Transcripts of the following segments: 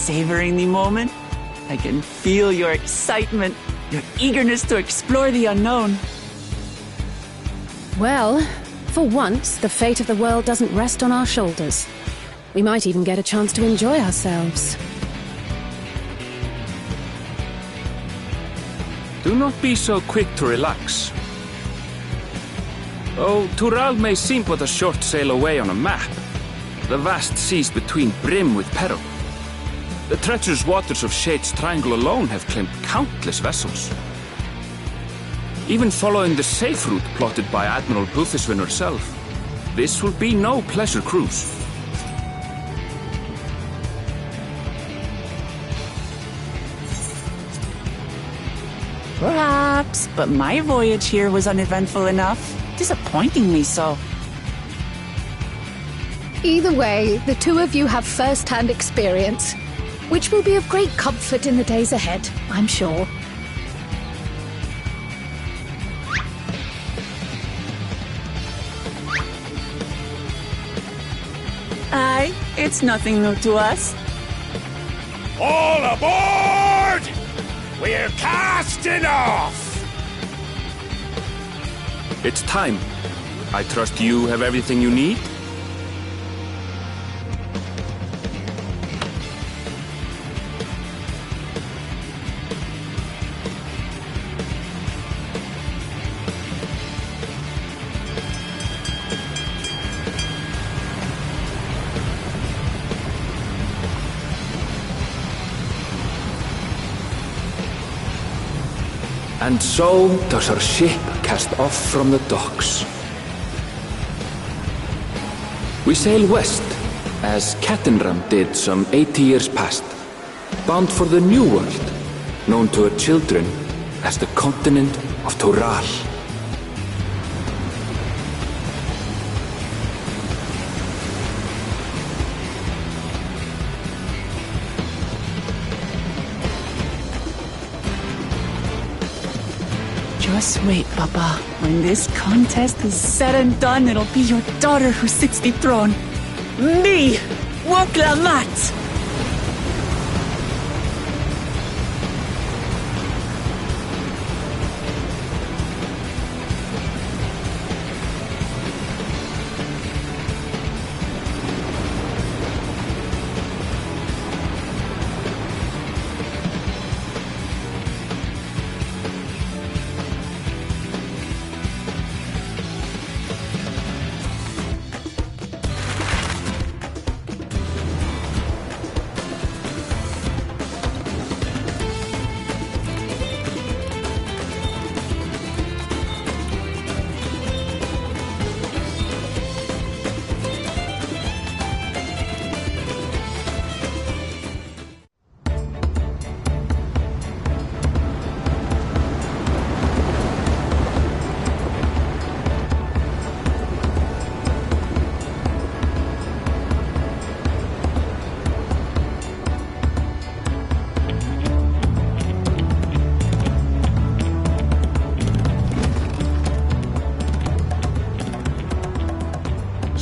savoring the moment? I can feel your excitement, your eagerness to explore the unknown. Well, for once, the fate of the world doesn't rest on our shoulders. We might even get a chance to enjoy ourselves. Do not be so quick to relax. Oh, Tural may seem but a short sail away on a map. The vast seas between brim with peril. The treacherous waters of Shade's Triangle alone have claimed countless vessels. Even following the safe route plotted by Admiral Búthisvin herself, this will be no pleasure cruise. Perhaps, but my voyage here was uneventful enough. Disappointingly so. Either way, the two of you have first-hand experience, which will be of great comfort in the days ahead, I'm sure. Aye, it's nothing new to us. All aboard! We're casting off! It's time. I trust you have everything you need? And so does our ship cast off from the docks. We sail west, as Cattenram did some 80 years past, bound for the New World, known to her children as the continent of Tural. Just wait, Papa. When this contest is said and done, it'll be your daughter who sits the throne. Me! Woklamat!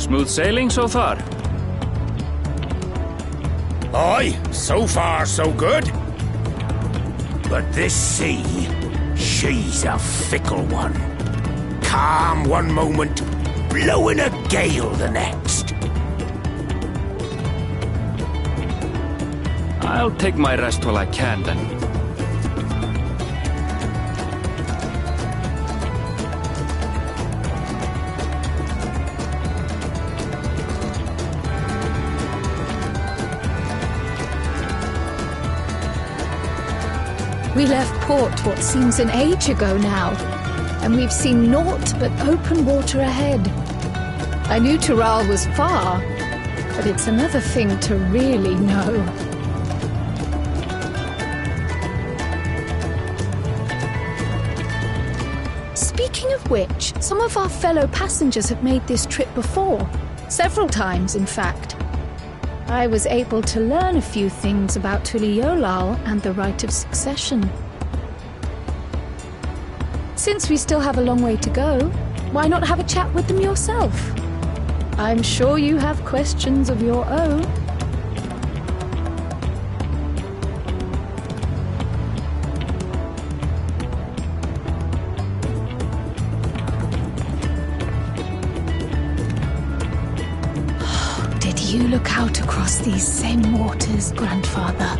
Smooth sailing so far? Aye, so far so good. But this sea, she's a fickle one. Calm one moment, blowing a gale the next. I'll take my rest while I can, then. We left port what seems an age ago now, and we've seen naught but open water ahead. I knew Tural was far, but it's another thing to really know. Speaking of which, some of our fellow passengers have made this trip before. Several times, in fact. I was able to learn a few things about Tuliolal and the right of succession. Since we still have a long way to go, why not have a chat with them yourself? I'm sure you have questions of your own. you look out across these same waters, Grandfather.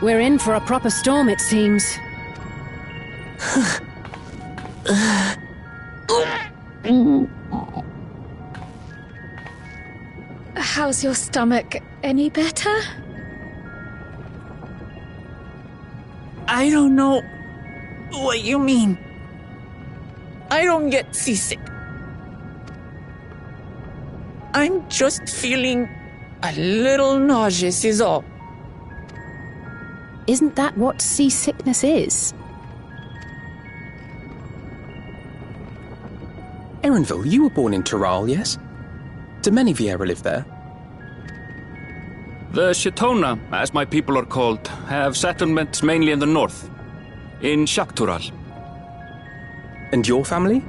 We're in for a proper storm, it seems. How's your stomach? Any better? I don't know what you mean. I don't get seasick. I'm just feeling a little nauseous is all. Isn't that what seasickness is? Erenville, you were born in Tural, yes? Do many Vieira live there? The Shitona, as my people are called, have settlements mainly in the north, in Shaktural. And your family?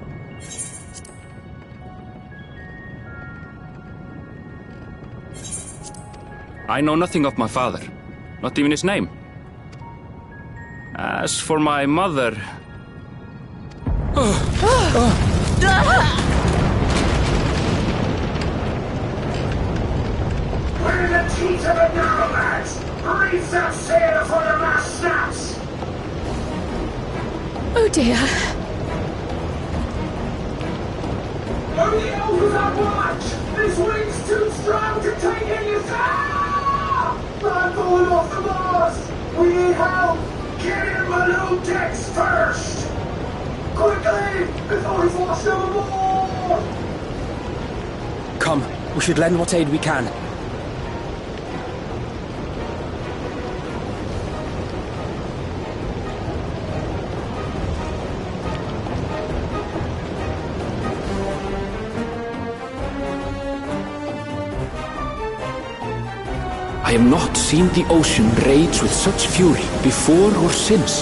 I know nothing of my father, not even his name. As for my mother... We're in the teeth of it now, lads! Reef that sail before the mast snaps! Oh dear. Only over that watch! This wind's too strong to take any... Ah! I'm falling off the mast! We need help! Get in my little decks first! Quickly! Before he washes overboard! Come, we should lend what aid we can. I have not seen the ocean rage with such fury before or since.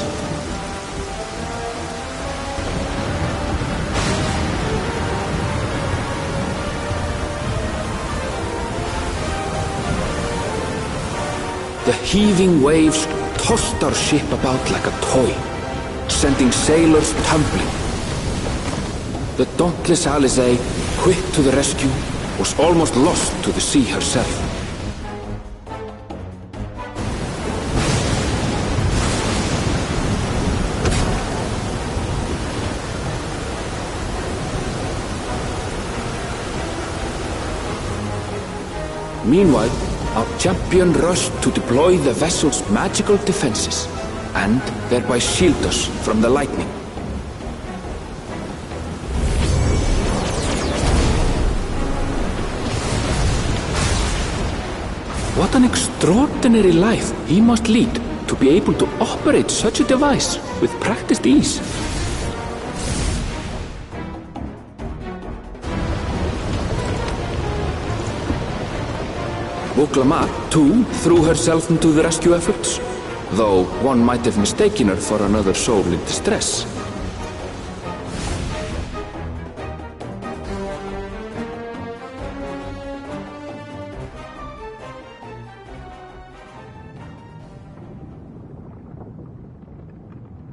The heaving waves tossed our ship about like a toy, sending sailors tumbling. The dauntless Alizé, quick to the rescue, was almost lost to the sea herself. Meanwhile, our champion rushed to deploy the vessel's magical defenses, and thereby shield us from the lightning. What an extraordinary life he must lead to be able to operate such a device with practiced ease. Voglamar, too, threw herself into the rescue efforts, though one might have mistaken her for another soul in distress.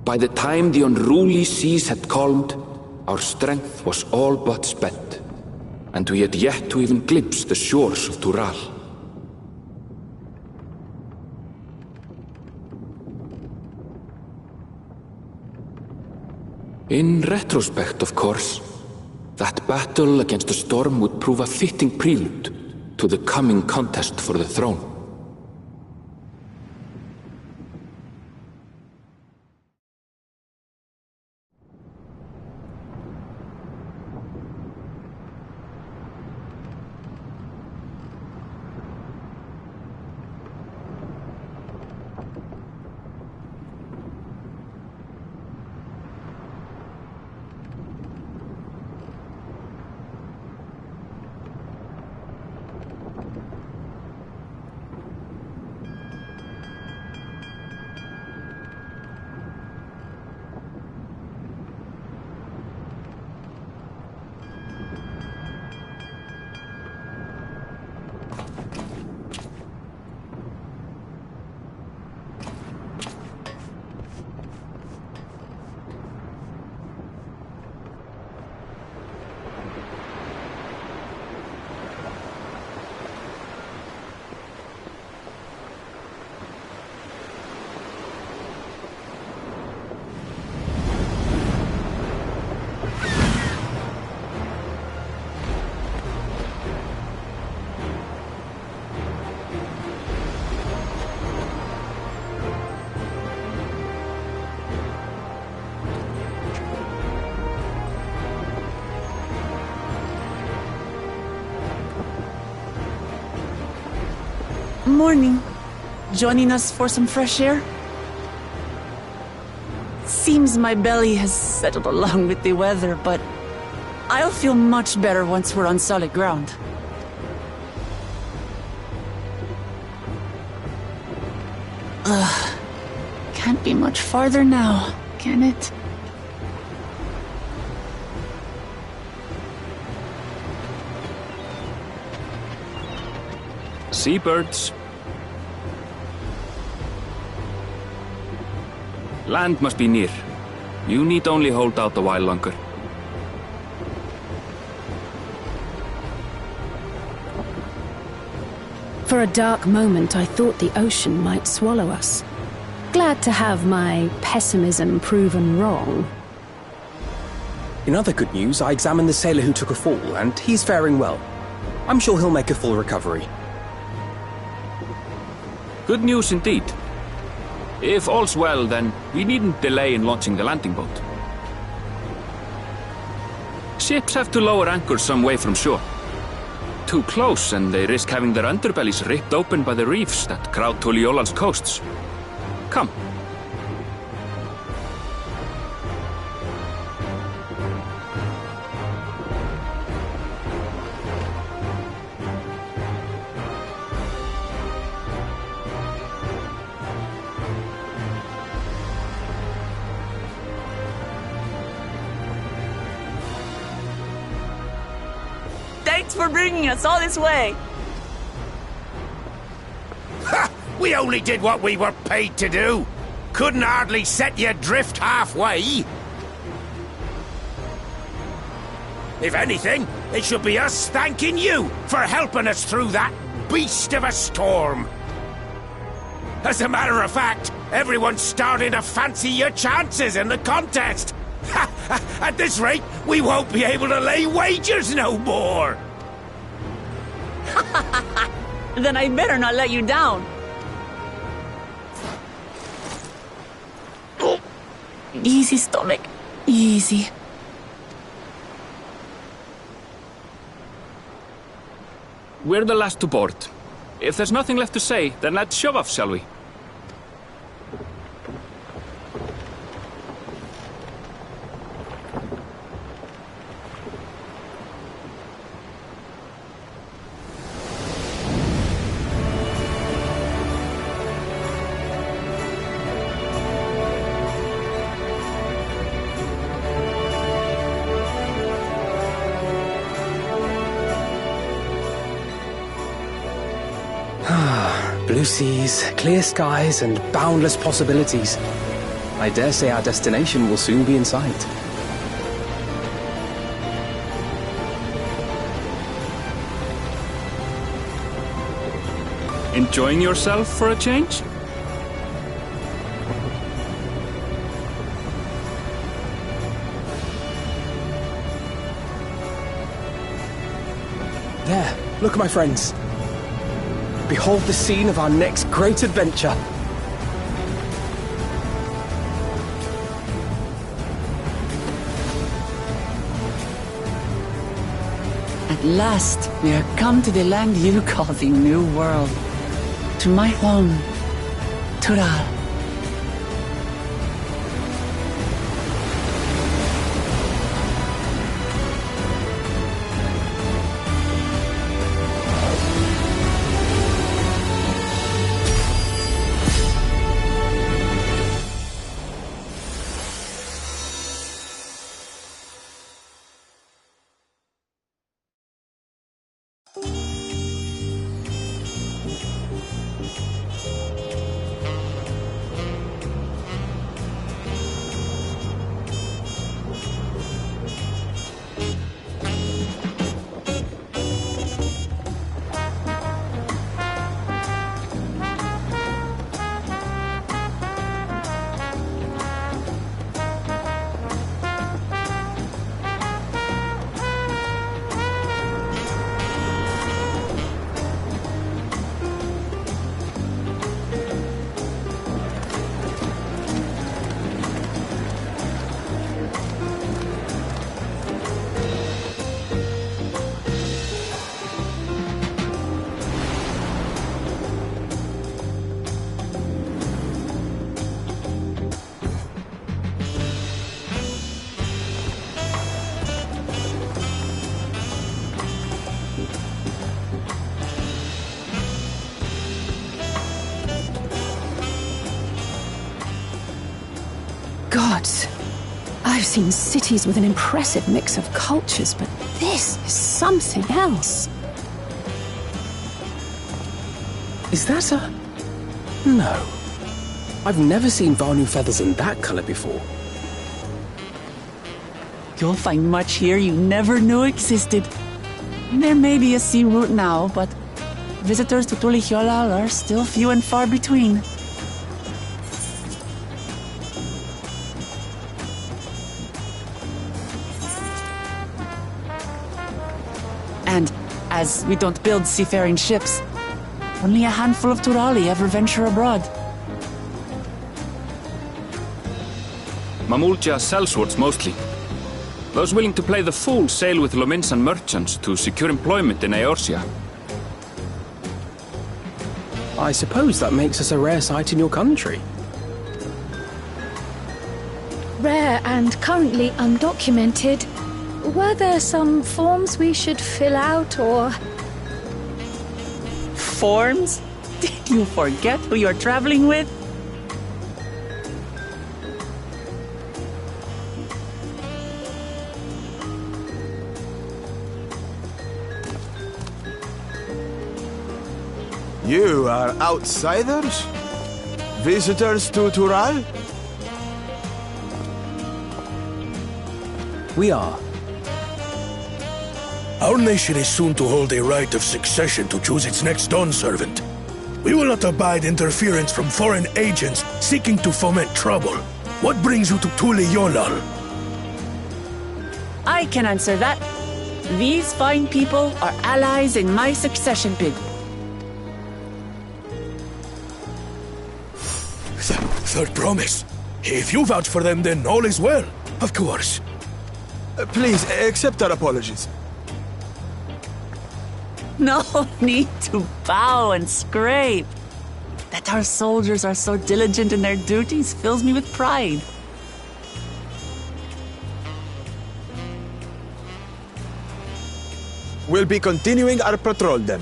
By the time the unruly seas had calmed, our strength was all but spent, and we had yet to even glimpse the shores of Tural. In retrospect, of course, that battle against the storm would prove a fitting prelude to the coming contest for the throne. Morning. Joining us for some fresh air? Seems my belly has settled along with the weather, but I'll feel much better once we're on solid ground. Can't be much farther now, can it? Seabirds. Land must be near. You need only hold out a while longer. For a dark moment, I thought the ocean might swallow us. Glad to have my pessimism proven wrong. In other good news, I examined the sailor who took a fall, and he's faring well. I'm sure he'll make a full recovery. Good news indeed. If all's well, then we needn't delay in launching the landing boat. Ships have to lower anchors some way from shore. Too close, and they risk having their underbellies ripped open by the reefs that crowd Tuliola's coasts. Come. Thanks for bringing us all this way. Ha! We only did what we were paid to do. Couldn't hardly set you adrift halfway. If anything, it should be us thanking you for helping us through that beast of a storm. As a matter of fact, everyone's starting to fancy your chances in the contest. At this rate, we won't be able to lay wagers no more. Then I better not let you down. Easy, stomach. Easy. We're the last to board. If there's nothing left to say, then let's shove off, shall we? Blue seas, clear skies, and boundless possibilities. I dare say our destination will soon be in sight. Enjoying yourself for a change? There, look, my friends. Behold the scene of our next great adventure. At last, we are come to the land you call the New World. To my home, Tural. Gods, I've seen cities with an impressive mix of cultures, but this is something else. Is that a... No. I've never seen Vanu feathers in that color before. You'll find much here you never knew existed. There may be a sea route now, but visitors to Tuliholal are still few and far between. And as we don't build seafaring ships, only a handful of Turali ever venture abroad. Mamulja sellswords mostly. Those willing to play the fool sail with Lominsan merchants to secure employment in Eorzea. I suppose that makes us a rare sight in your country. Rare and currently undocumented. Were there some forms we should fill out, or...? Forms? Did you forget who you're traveling with? You are outsiders? Visitors to Tural? We are. Our nation is soon to hold a right of succession to choose its next Dawn servant. We will not abide interference from foreign agents seeking to foment trouble. What brings you to Tule Yolal? I can answer that. These fine people are allies in my succession bid. Third promise. If you vouch for them, then all is well. Of course. Please, accept our apologies. No need to bow and scrape. That our soldiers are so diligent in their duties fills me with pride. We'll be continuing our patrol then.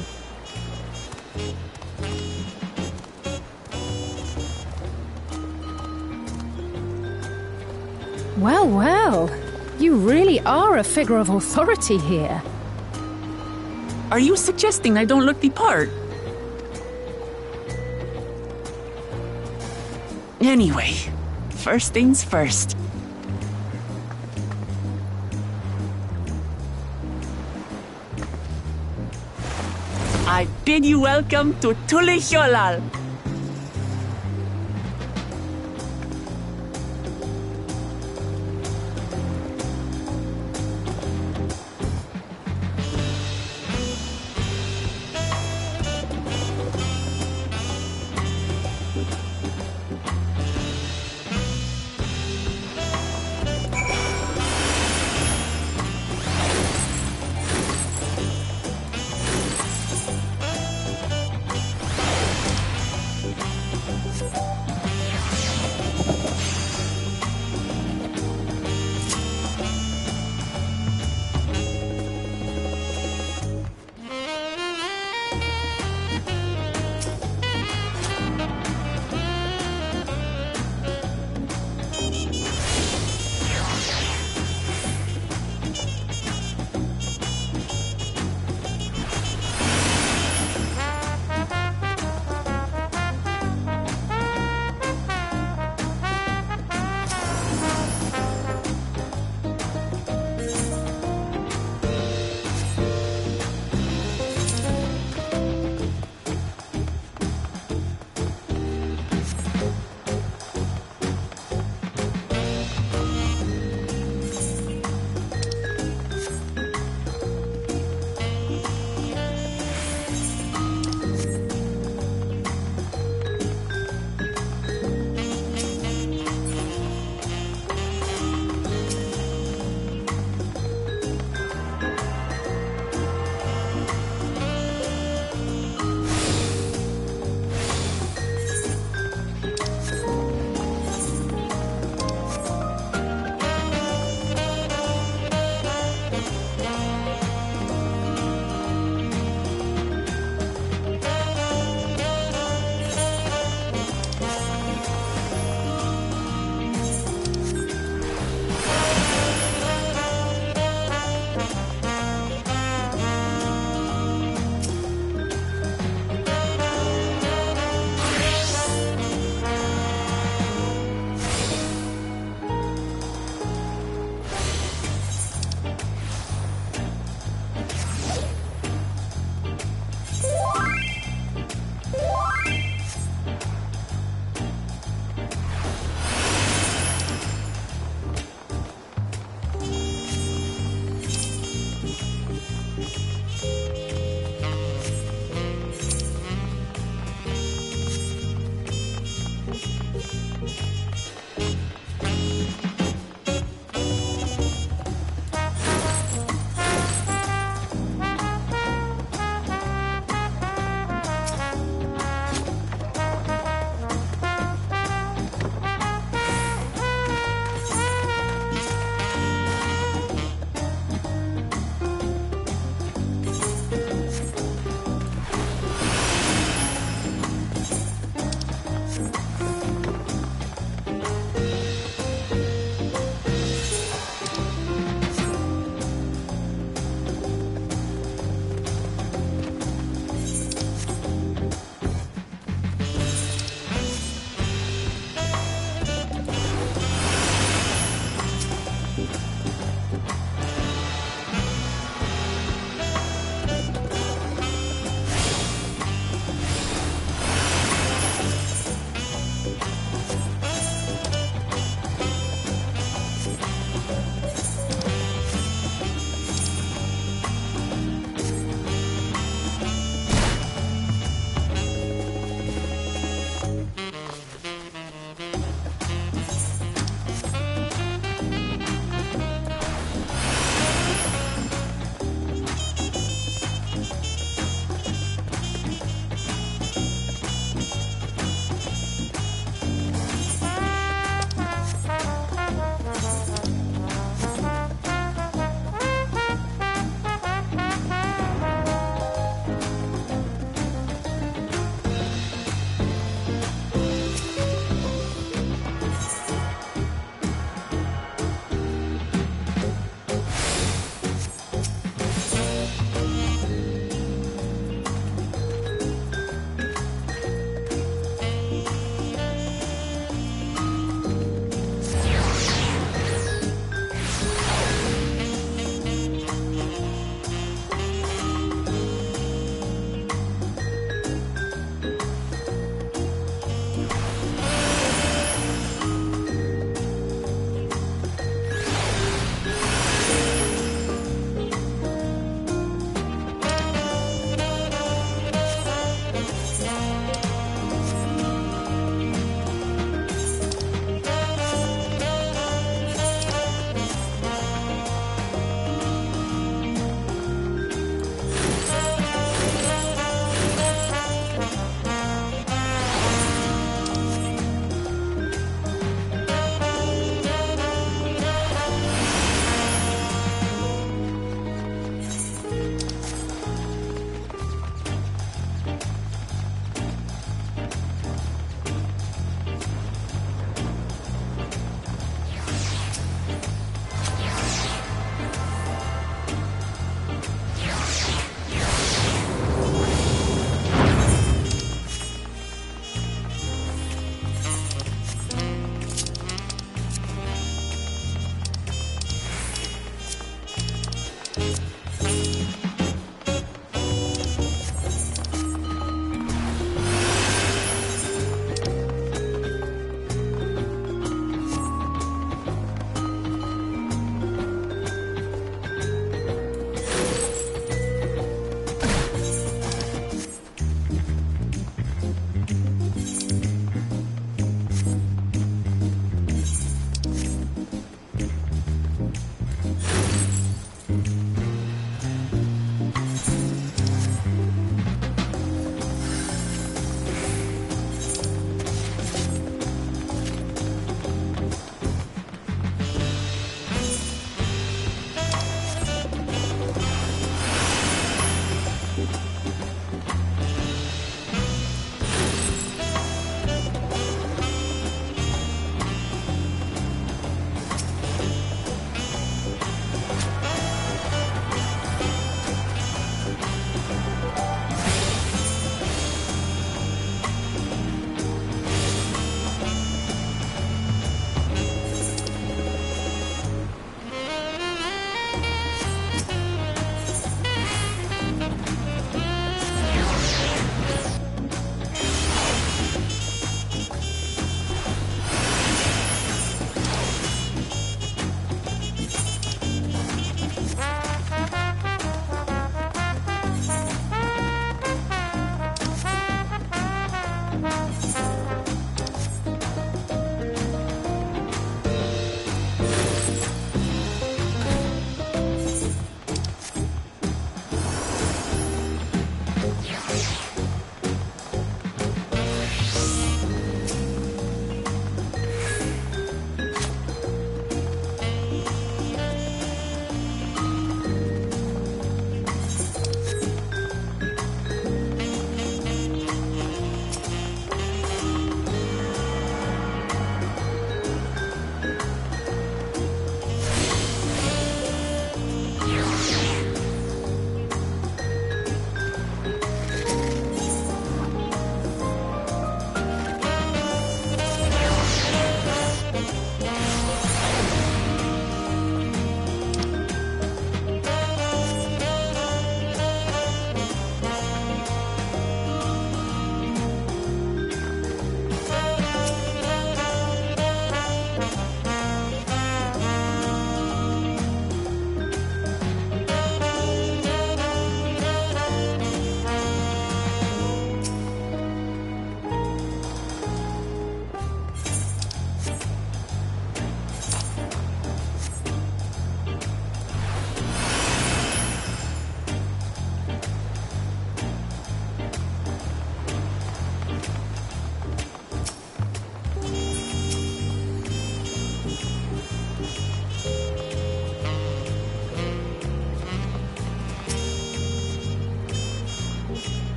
Well, well. You really are a figure of authority here. Are you suggesting I don't look the part? Anyway, first things first. I bid you welcome to Tule Yolal.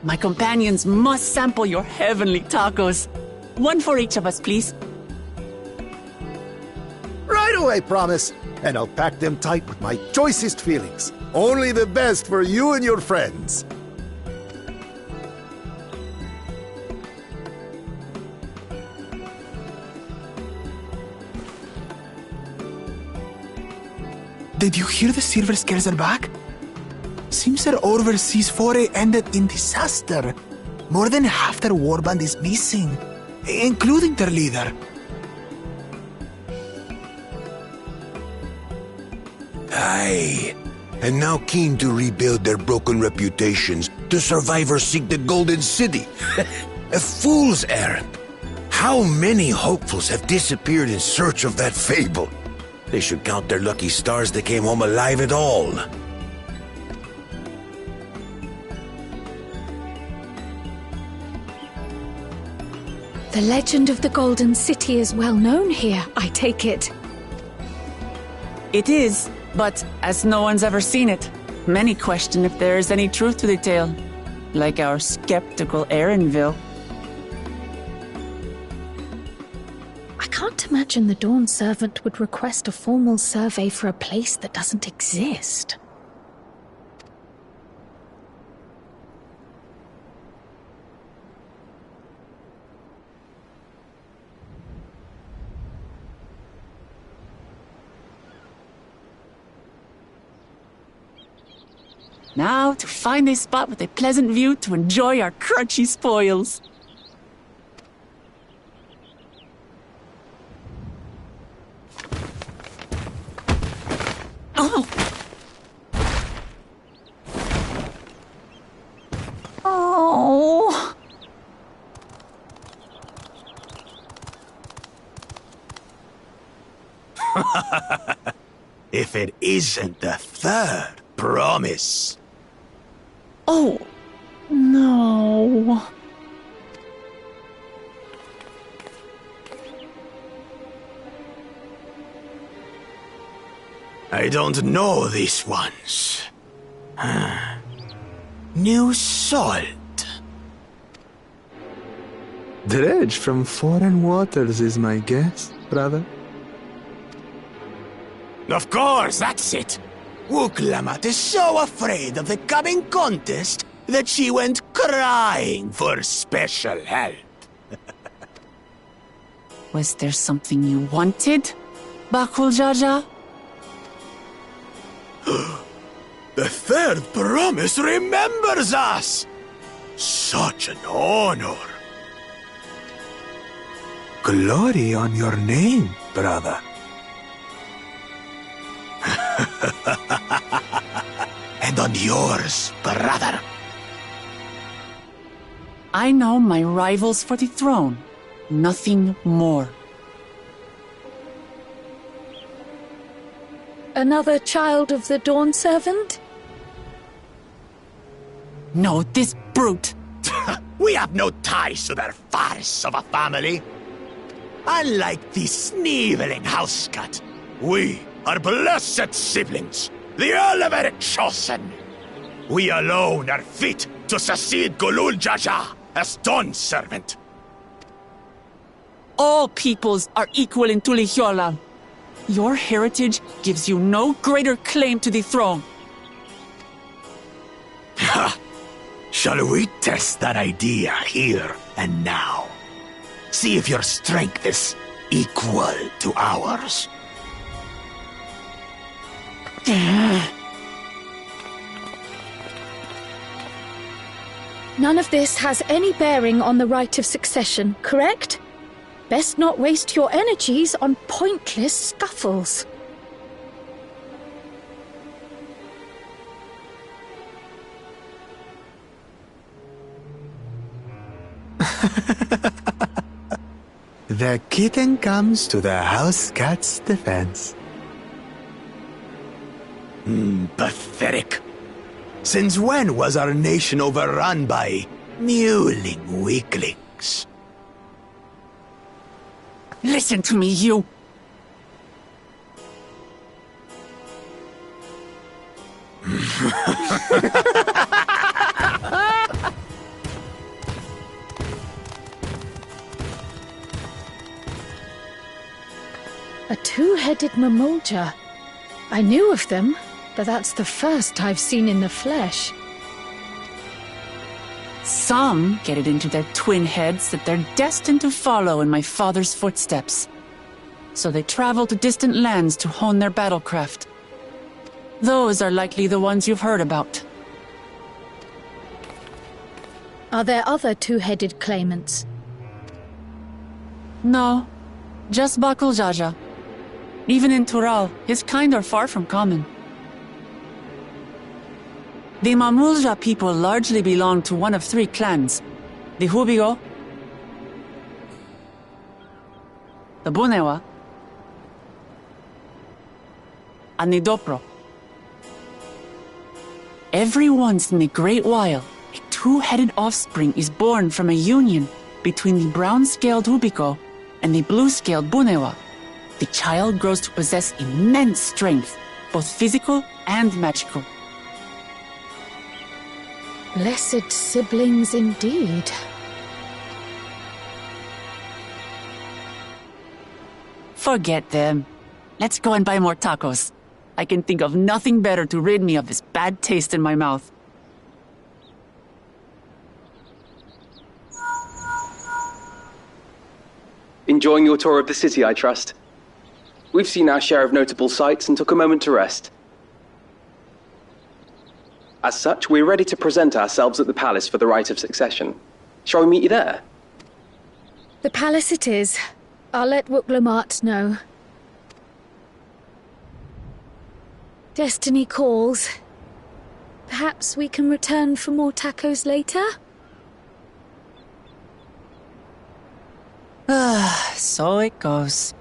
My companions must sample your heavenly tacos. One for each of us, please. Right away, promise. And I'll pack them tight with my choicest feelings. Only the best for you and your friends. Did you hear the silver scales are back? Seems their overseas foray ended in disaster. More than half their warband is missing, including their leader. Aye. And now keen to rebuild their broken reputations, the survivors seek the Golden City. A fool's errand. How many hopefuls have disappeared in search of that fable? They should count their lucky stars they came home alive at all. The legend of the Golden City is well known here, I take it. It is, but as no one's ever seen it, many question if there is any truth to the tale. Like our skeptical Erinville. I can't imagine the Dawn Servant would request a formal survey for a place that doesn't exist. Now to find a spot with a pleasant view to enjoy our crunchy spoils. Oh! Oh! If it isn't the third promise. Oh, no. I don't know these ones. New salt. Dredge from foreign waters is my guess, brother. Of course, that's it. Wuklamat is so afraid of the coming contest that she went crying for special help. Was there something you wanted, Bakul Jaja? The third promise remembers us! Such an honor. Glory on your name, brother. And on yours, brother. I know my rivals for the throne. Nothing more. Another child of the Dawn Servant? No, this brute. We have no ties to their farce of a family. Unlike the sneevling housecut, we are blessed siblings, the elevated chosen. We alone are fit to succeed Golul Jaja as Dawn Servant. All peoples are equal in Tulihyolal. Your heritage gives you no greater claim to the throne. Ha! Shall we test that idea here and now? See if your strength is equal to ours. None of this has any bearing on the right of succession, correct? Best not waste your energies on pointless scuffles. The kitten comes to the house cat's defense. Pathetic. Since when was our nation overrun by mewling weaklings? Listen to me, you. two-headed Mamulja. I knew of them, but that's the first I've seen in the flesh. Some get it into their twin heads that they're destined to follow in my father's footsteps. So they travel to distant lands to hone their battlecraft. Those are likely the ones you've heard about. Are there other two-headed claimants? No, just Bakul Jaja. Even in Tural, his kind are far from common. The Mamulja people largely belong to one of three clans. The Hubigo, the Bunewa, and the Dopro. Every once in a great while, a two-headed offspring is born from a union between the brown-scaled Hubigo and the blue-scaled Bunewa. The child grows to possess immense strength, both physical and magical. Blessed siblings indeed. Forget them. Let's go and buy more tacos. I can think of nothing better to rid me of this bad taste in my mouth. Enjoying your tour of the city, I trust. We've seen our share of notable sights and took a moment to rest. As such, we're ready to present ourselves at the palace for the rite of succession. Shall we meet you there? The palace it is. I'll let Wuklamart know. Destiny calls. Perhaps we can return for more tacos later? So it goes.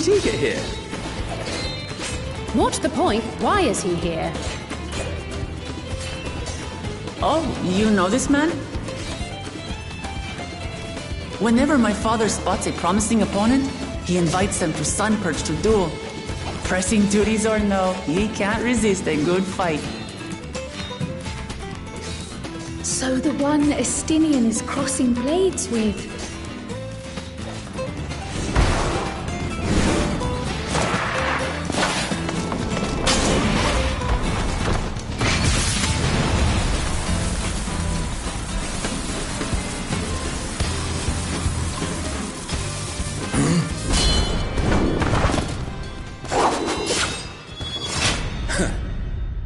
did he get here? What's the point? Why is he here? Oh, you know this man? Whenever my father spots a promising opponent, he invites them to Sunperch to duel. Pressing duties or no, he can't resist a good fight. So the one Estinian is crossing blades with.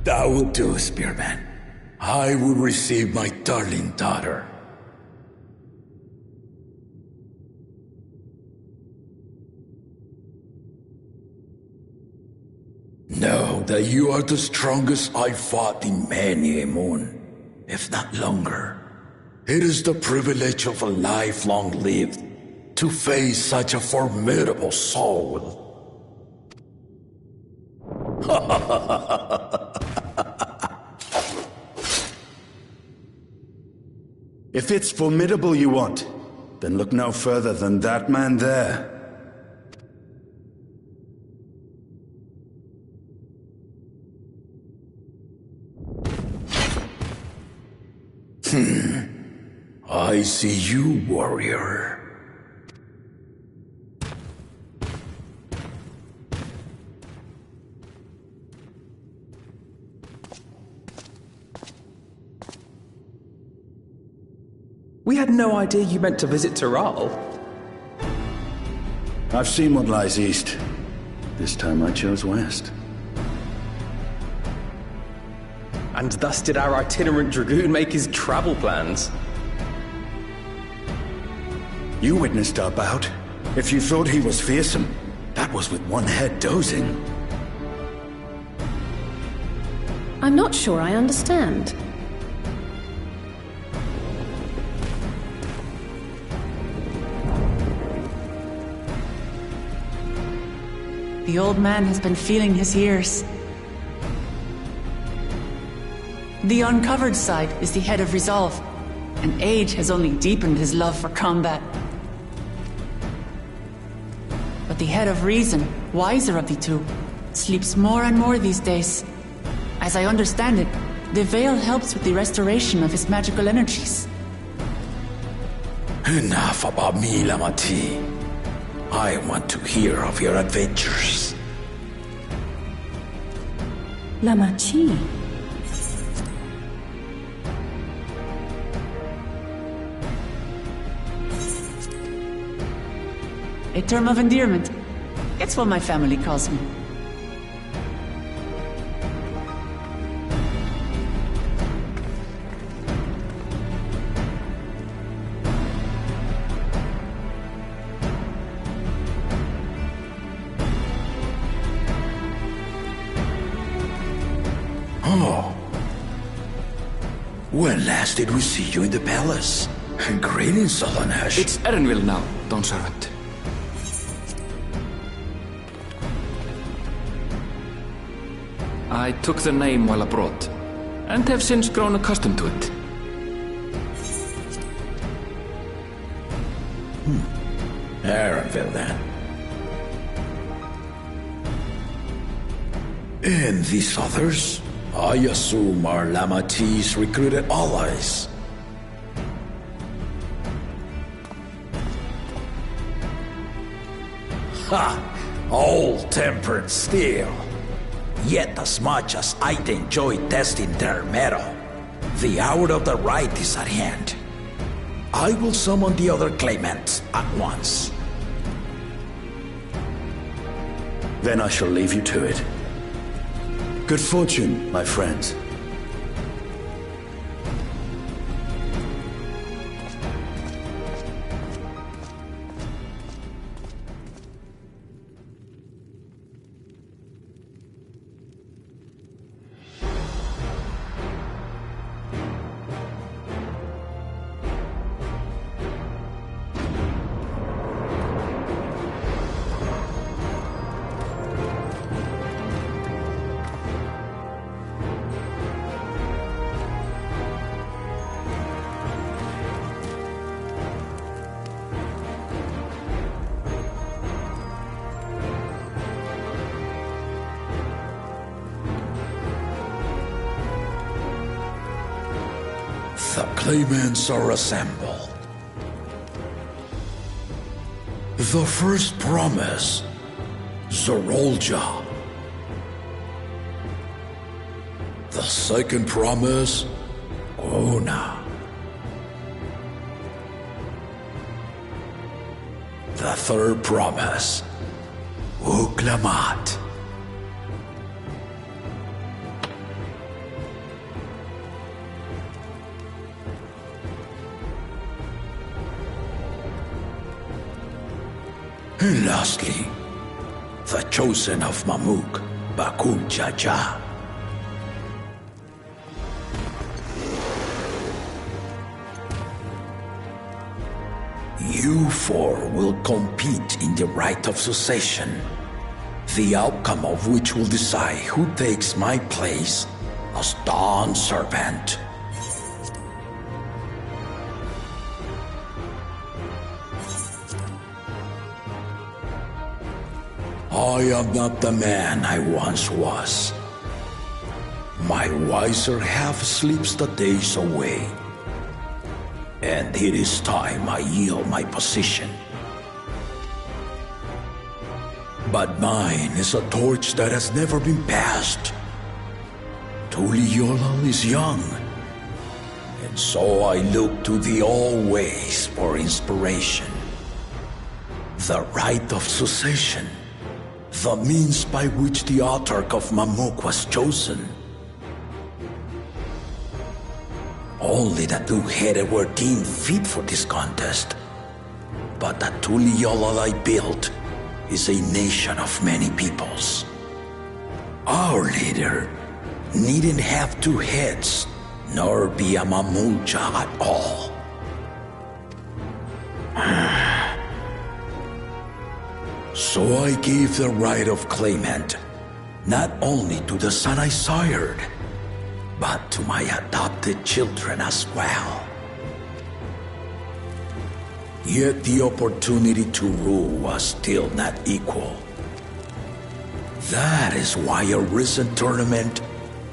That will do, Spearman. I will receive my darling daughter. Know that you are the strongest I've fought in many a moon, if not longer. It is the privilege of a life long lived to face such a formidable soul. If it's formidable you want, then look no further than that man there. I see you, warrior. We had no idea you meant to visit Taral. I've seen what lies east. This time I chose west. And thus did our itinerant dragoon make his travel plans. You witnessed our bout. If you thought he was fearsome, that was with one head dozing. I'm not sure I understand. The old man has been feeling his years. The uncovered side is the head of resolve, and age has only deepened his love for combat. But the head of reason, wiser of the two, sleeps more and more these days. As I understand it, the veil helps with the restoration of his magical energies. Enough about me, Lamati. I want to hear of your adventures. Lamachi. A term of endearment. It's what my family calls me. When last did we see you in the palace? Greetings, Solanash. It's Erenville now, Dawn Servant. I took the name while abroad, and have since grown accustomed to it. Erenville, then. And these others? I assume are Lamati's recruited allies. Ha! All-tempered steel. Yet as much as I'd enjoy testing their metal, the hour of the right is at hand. I will summon the other claimants at once. Then I shall leave you to it. Good fortune, my friends. The claimants are assembled. The first promise, Zorolja. The second promise, Ona. The third promise, Uklamat. And lastly, the chosen of Mamuk, Bakul Jaja. You four will compete in the rite of succession, the outcome of which will decide who takes my place as Dawn Servant. I am not the man I once was. My wiser half sleeps the days away. And it is time I yield my position. But mine is a torch that has never been passed. Tuliyollal is young, and so I look to thee always for inspiration. The rite of succession, the means by which the autarch of Mamuk was chosen. Only the two-headed were deemed fit for this contest. But the Tuliyollal I built is a nation of many peoples. Our leader needn't have two heads, nor be a Mamulja at all. So I gave the right of claimant, not only to the son I sired, but to my adopted children as well. Yet the opportunity to rule was still not equal. That is why a recent tournament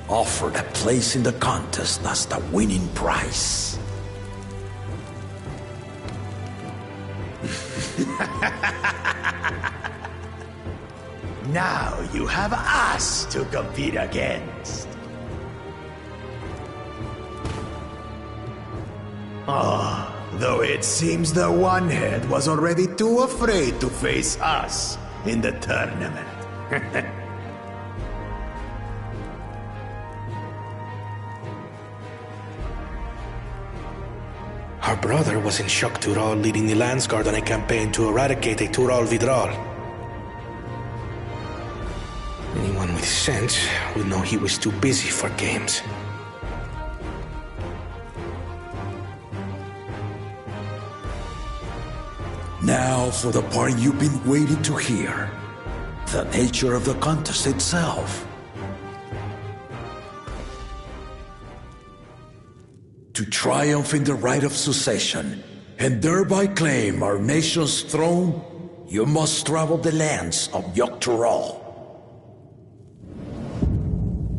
offered a place in the contest as the winning prize. Now you have us to compete against. Though it seems the one-head was already too afraid to face us in the tournament. Our brother was in Shok Tural leading the Landsguard on a campaign to eradicate a Tural Vidral. Anyone with sense would know he was too busy for games. Now for the part you've been waiting to hear. The nature of the contest itself. To triumph in the rite of succession, and thereby claim our nation's throne, you must travel the lands of Yoktural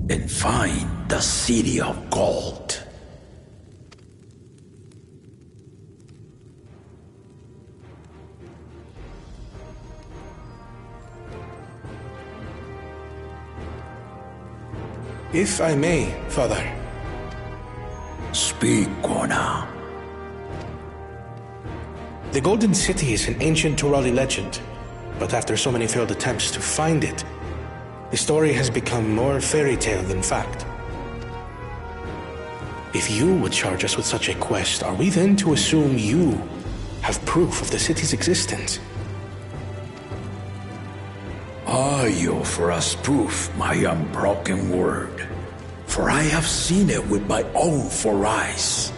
and find the City of Gold. If I may, Father. Speak, Kona. The Golden City is an ancient Turali legend, but after so many failed attempts to find it, the story has become more fairy tale than fact. If you would charge us with such a quest, are we then to assume you have proof of the city's existence? I offer as proof my unbroken word, for I have seen it with my own four eyes.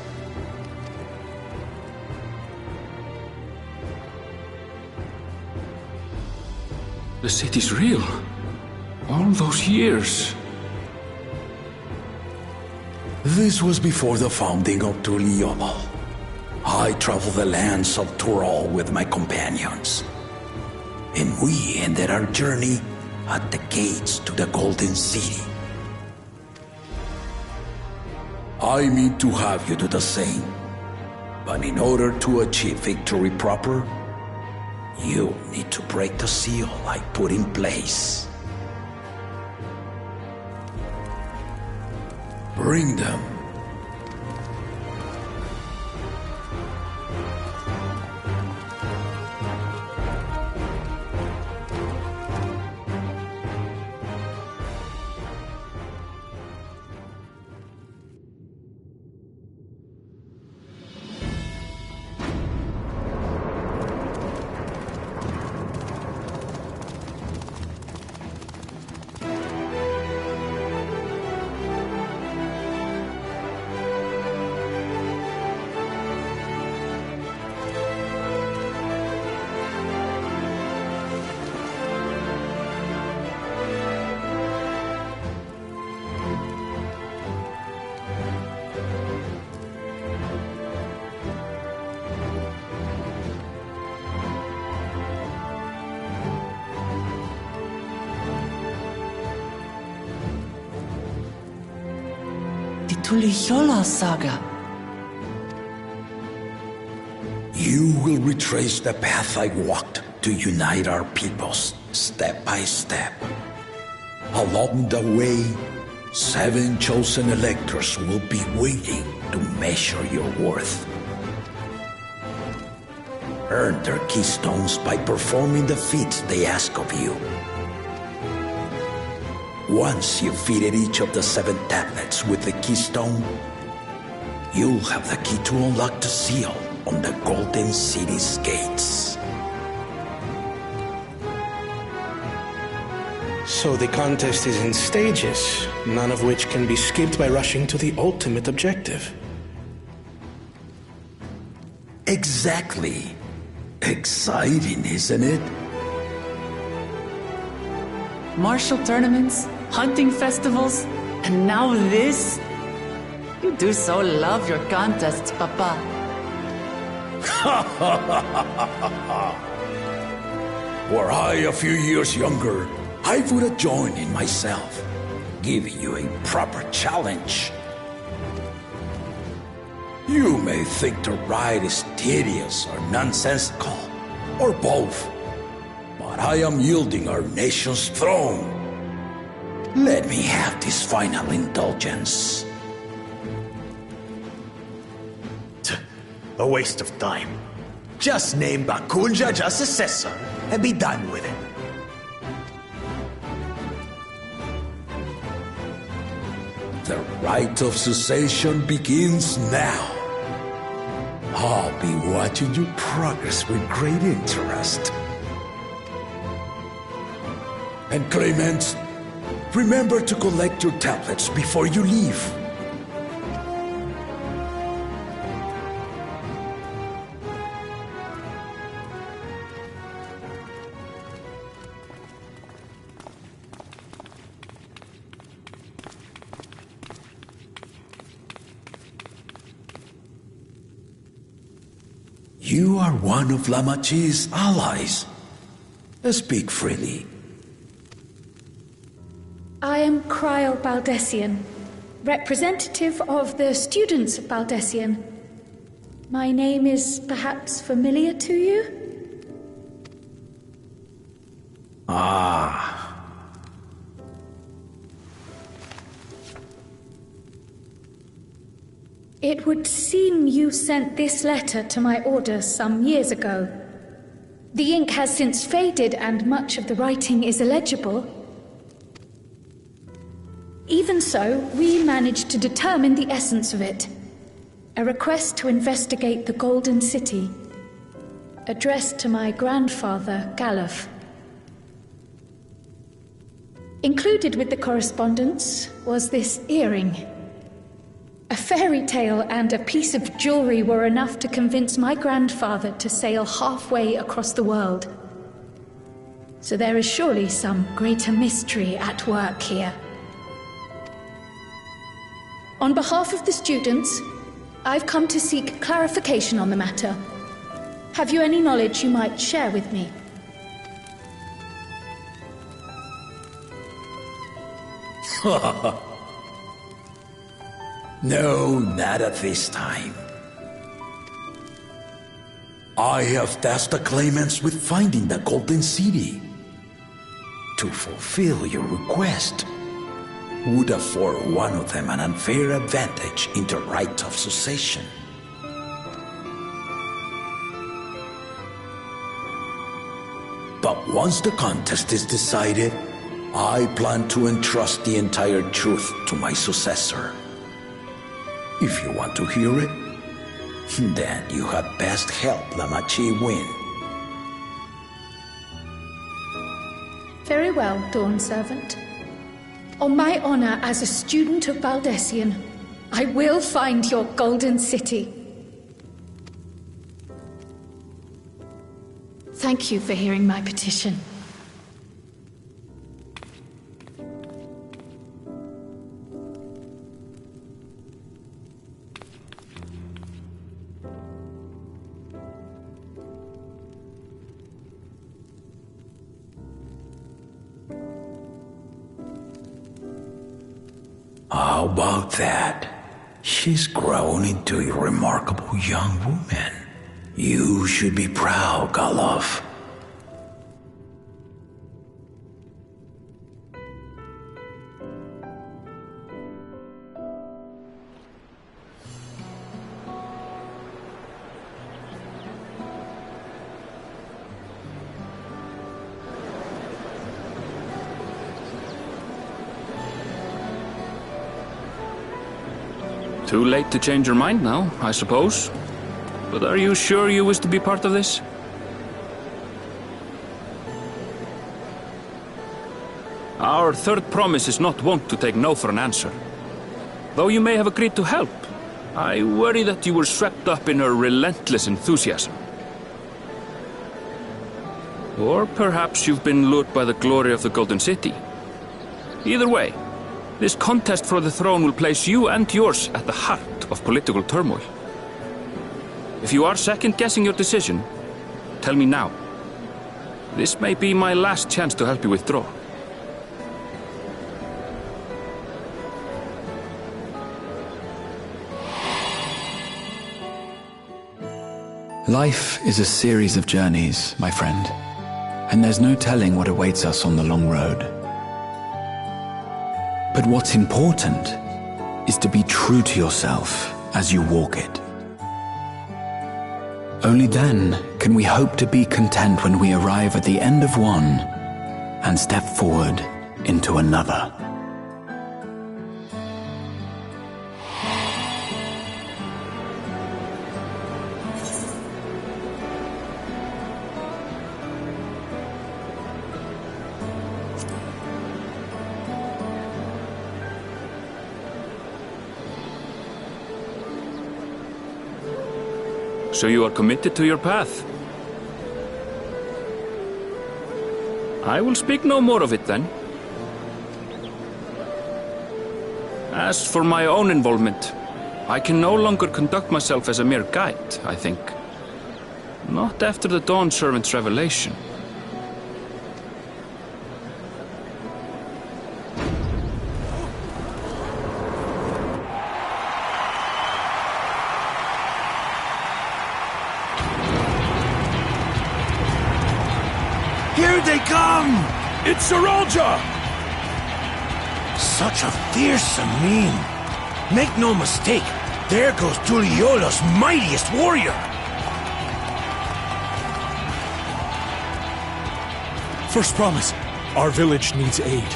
The city's real. All those years. This was before the founding of Tuliyollal. I traveled the lands of Tural with my companions, and we ended our journey at the gates to the Golden City. I mean to have you do the same. But in order to achieve victory proper, you need to break the seal I put in place. Bring them. Tuliyola saga. You will retrace the path I walked to unite our peoples, step by step. Along the way, 7 chosen electors will be waiting to measure your worth. Earn their keystones by performing the feats they ask of you. Once you've fitted each of the 7 tablets with the keystone, you'll have the key to unlock the seal on the Golden City's gates. So the contest is in stages, none of which can be skipped by rushing to the ultimate objective. Exactly. Exciting, isn't it? Martial tournaments, hunting festivals, and now this? You do so love your contests, Papa. Were I a few years younger, I would have joined in myself, giving you a proper challenge. You may think the ride is tedious or nonsensical, or both, but I am yielding our nation's throne. Let me have this final indulgence. A waste of time. Just name Bakunja just successor and be done with it. The rite of succession begins now. I'll be watching you progress with great interest. And Clemens, remember to collect your tablets before you leave. You are one of Lamachi's allies. Speak freely. I am Cryle Baldessian, representative of the students of Baldessian. My name is perhaps familiar to you? Ah. It would seem you sent this letter to my order some years ago. The ink has since faded and much of the writing is illegible. Even so, we managed to determine the essence of it. A request to investigate the Golden City, addressed to my grandfather, Galuf. Included with the correspondence was this earring. A fairy tale and a piece of jewelry were enough to convince my grandfather to sail halfway across the world. So there is surely some greater mystery at work here. On behalf of the students, I've come to seek clarification on the matter. Have you any knowledge you might share with me? No, not at this time. I have tasked the claimants with finding the Golden City. To fulfill your request would afford one of them an unfair advantage in the right of succession. But once the contest is decided, I plan to entrust the entire truth to my successor. If you want to hear it, then you had best help Lamachi win. Very well, Dawn Servant. On my honor as a student of Valdesian, I will find your Golden City. Thank you for hearing my petition. How about that? She's grown into a remarkable young woman. You should be proud, Galov. Too late to change your mind now, I suppose. But are you sure you wish to be part of this? Our third promise is not wont to take no for an answer. Though you may have agreed to help, I worry that you were swept up in her relentless enthusiasm. Or perhaps you've been lured by the glory of the Golden City. Either way, this contest for the throne will place you and yours at the heart of political turmoil. If you are second-guessing your decision, tell me now. This may be my last chance to help you withdraw. Life is a series of journeys, my friend, and there's no telling what awaits us on the long road. But what's important is to be true to yourself as you walk it. Only then can we hope to be content when we arrive at the end of one and step forward into another. So you are committed to your path? I will speak no more of it then. As for my own involvement, I can no longer conduct myself as a mere guide, I think. Not after the Dawn Servant's revelation. Here they come! It's Saralja! Such a fearsome mien. Make no mistake, there goes Tuliola's mightiest warrior! First promise, our village needs aid.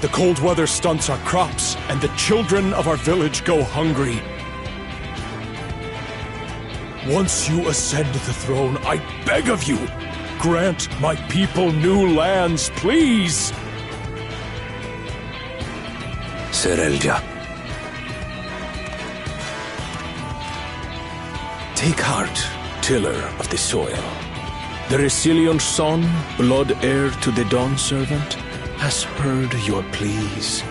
The cold weather stunts our crops, and the children of our village go hungry. Once you ascend the throne, I beg of you, grant my people new lands, please! Serelja. Take heart, tiller of the soil. The Resilion's son, blood heir to the Dawn Servant, has heard your pleas.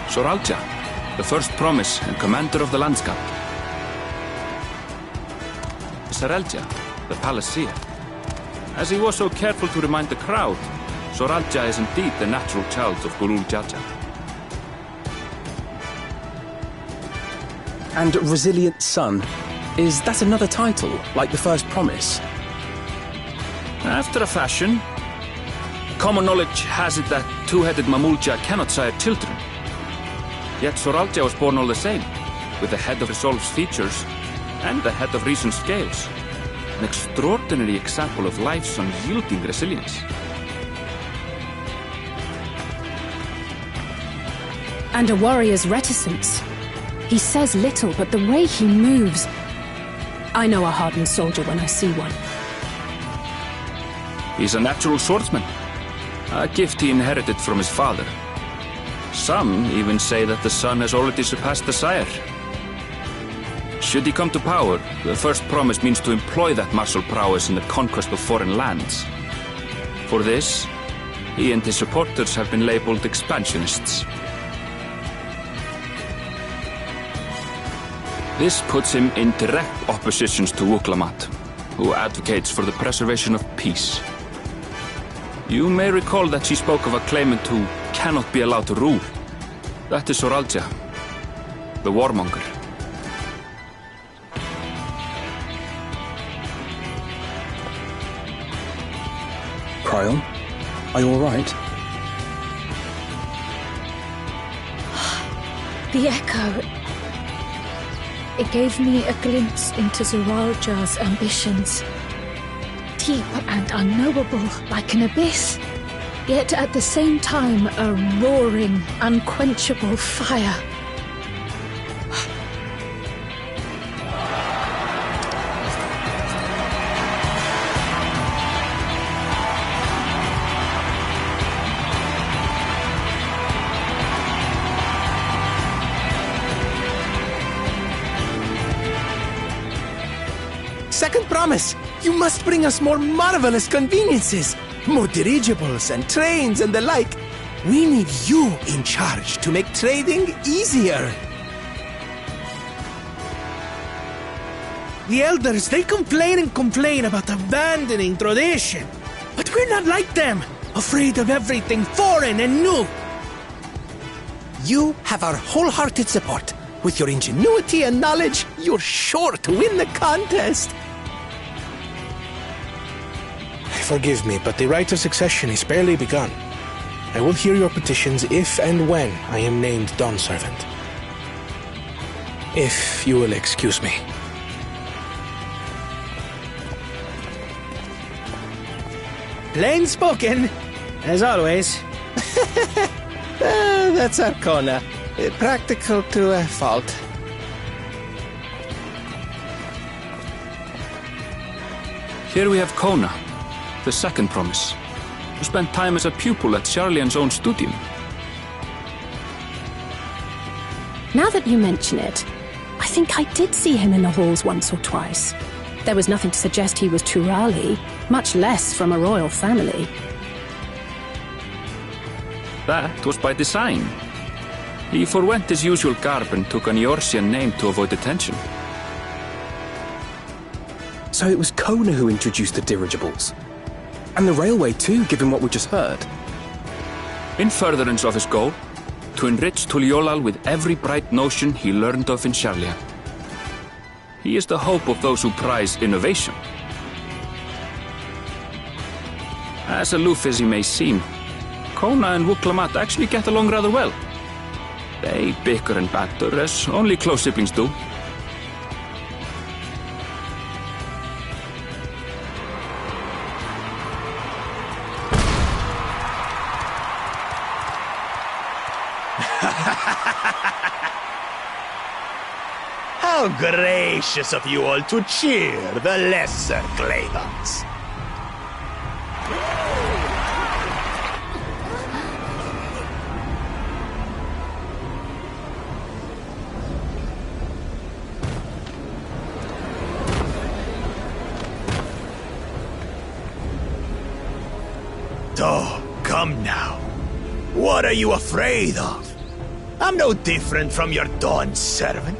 Soralja, the first promise and commander of the landscape. Serelja, the palace seer. As he was so careful to remind the crowd, Soralja is indeed the natural child of Gulul Jaja. And Resilient Son, is that another title, like the first promise? After a fashion. Common knowledge has it that two-headed Mamulja cannot sire children. Yet Soralja was born all the same, with the head of Resolve's features and the head of Reason's scales. An extraordinary example of life's unyielding resilience. And a warrior's reticence. He says little, but the way he moves... I know a hardened soldier when I see one. He's a natural swordsman, a gift he inherited from his father. Some even say that the son has already surpassed the sire. Should he come to power, the first promise means to employ that martial prowess in the conquest of foreign lands. For this, he and his supporters have been labeled expansionists. This puts him in direct opposition to Wuklamat, who advocates for the preservation of peace. You may recall that she spoke of a claimant who cannot be allowed to rule. That is Soralja, the warmonger. Cryon, are you all right? The echo. It gave me a glimpse into Zoralja's ambitions. Deep and unknowable, like an abyss. Yet at the same time, a roaring, unquenchable fire. Second promise! You must bring us more marvelous conveniences! More dirigibles and trains and the like. We need you in charge to make trading easier. The elders, they complain and complain about abandoning tradition. But we're not like them, afraid of everything foreign and new. You have our wholehearted support. With your ingenuity and knowledge, you're sure to win the contest. Forgive me, but the right of succession is barely begun. I will hear your petitions if and when I am named Dawnservant. If you will excuse me. Plain spoken, as always. That's Arcona. Practical to a fault. Here we have Kona, the second promise, who spent time as a pupil at Sharlian's own studium. Now that you mention it, I think I did see him in the halls once or twice. There was nothing to suggest he was Turali, much less from a royal family. That was by design. He forwent his usual garb and took an Eorzean name to avoid attention. So it was Kona who introduced the dirigibles. And the railway too, given what we just heard. In furtherance of his goal, to enrich Tuliolal with every bright notion he learned of in Sharlian. He is the hope of those who prize innovation. As aloof as he may seem, Kona and Wuklamat actually get along rather well. They bicker and banter as only close siblings do. How gracious of you all to cheer the lesser Claydons. So, come now. What are you afraid of? I'm no different from your Dawn servant.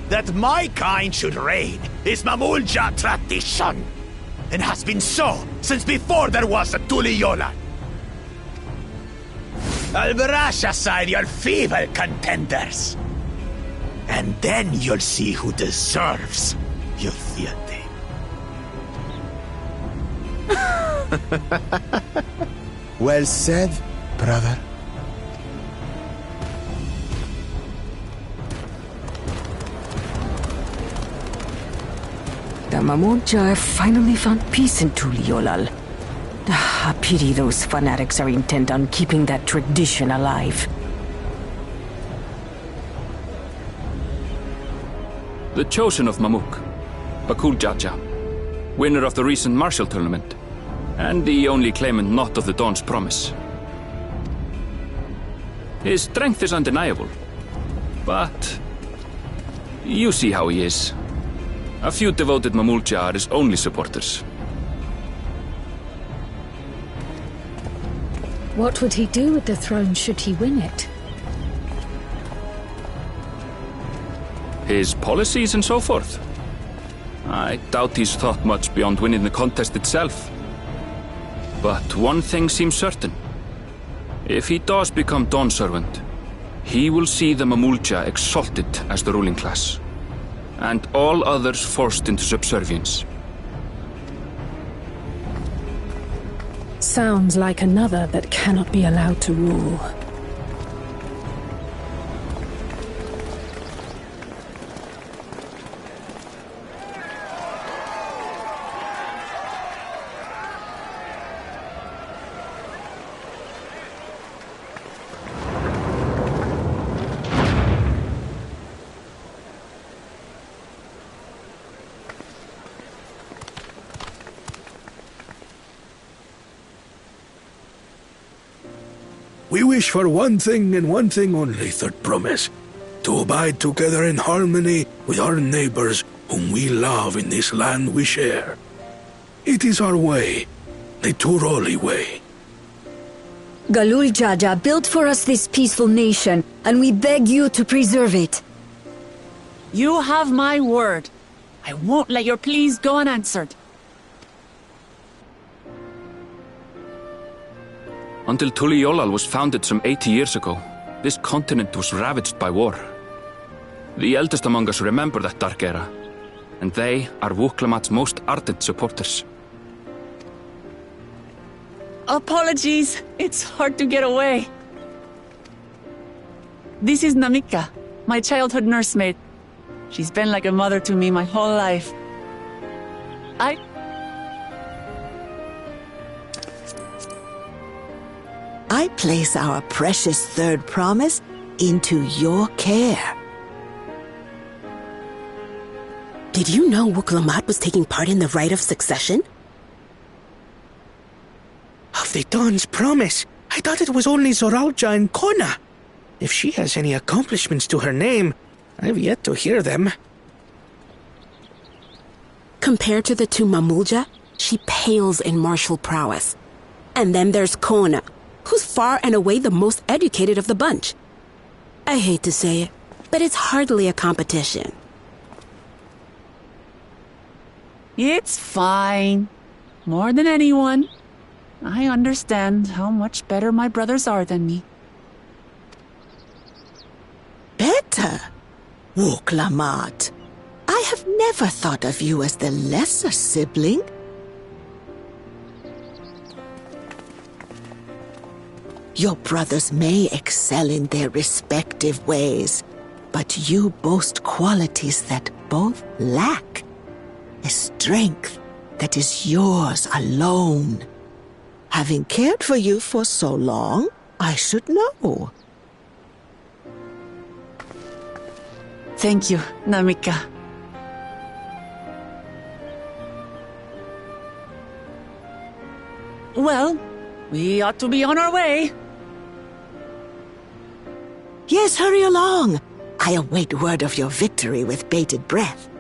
That my kind should reign is Mamulja tradition, and has been so since before there was a Tuliyolan. I'll brush aside your feeble contenders, and then you'll see who deserves your deity. Well said, brother. The Mamulja have finally found peace in Tuliyollal. I pity those fanatics are intent on keeping that tradition alive. The chosen of Mamuk, Bakul Jaja, winner of the recent martial tournament, and the only claimant not of the Dawn's promise. His strength is undeniable, but you see how he is. A few devoted Mamulja are his only supporters. What would he do with the throne should he win it? His policies and so forth. I doubt he's thought much beyond winning the contest itself. But one thing seems certain. If he does become Dawn Servant, he will see the Mamulja exalted as the ruling class, and all others forced into subservience. Sounds like another that cannot be allowed to rule. We wish for one thing and one thing only, Third Promise. To abide together in harmony with our neighbors whom we love in this land we share. It is our way, the Turoli way. Galul Jaja built for us this peaceful nation, and we beg you to preserve it. You have my word. I won't let your pleas go unanswered. Until Tuliyollal was founded some 80 years ago, this continent was ravaged by war. The eldest among us remember that dark era, and they are Wuklamat's most ardent supporters. Apologies, it's hard to get away. This is Namika, my childhood nursemaid. She's been like a mother to me my whole life. I place our precious Third Promise into your care. Did you know Wuklamat was taking part in the rite of succession? Of the Dawn's promise? I thought it was only Zoralja and Kona. If she has any accomplishments to her name, I've yet to hear them. Compared to the two Mamulja, she pales in martial prowess. And then there's Kona, who's far and away the most educated of the bunch. I hate to say it, but it's hardly a competition. It's fine. More than anyone. I understand how much better my brothers are than me. Better? Wuklamat, I have never thought of you as the lesser sibling. Your brothers may excel in their respective ways, but you boast qualities that both lack. A strength that is yours alone. Having cared for you for so long, I should know. Thank you, Namika. Well, we ought to be on our way. Yes, hurry along. I await word of your victory with bated breath.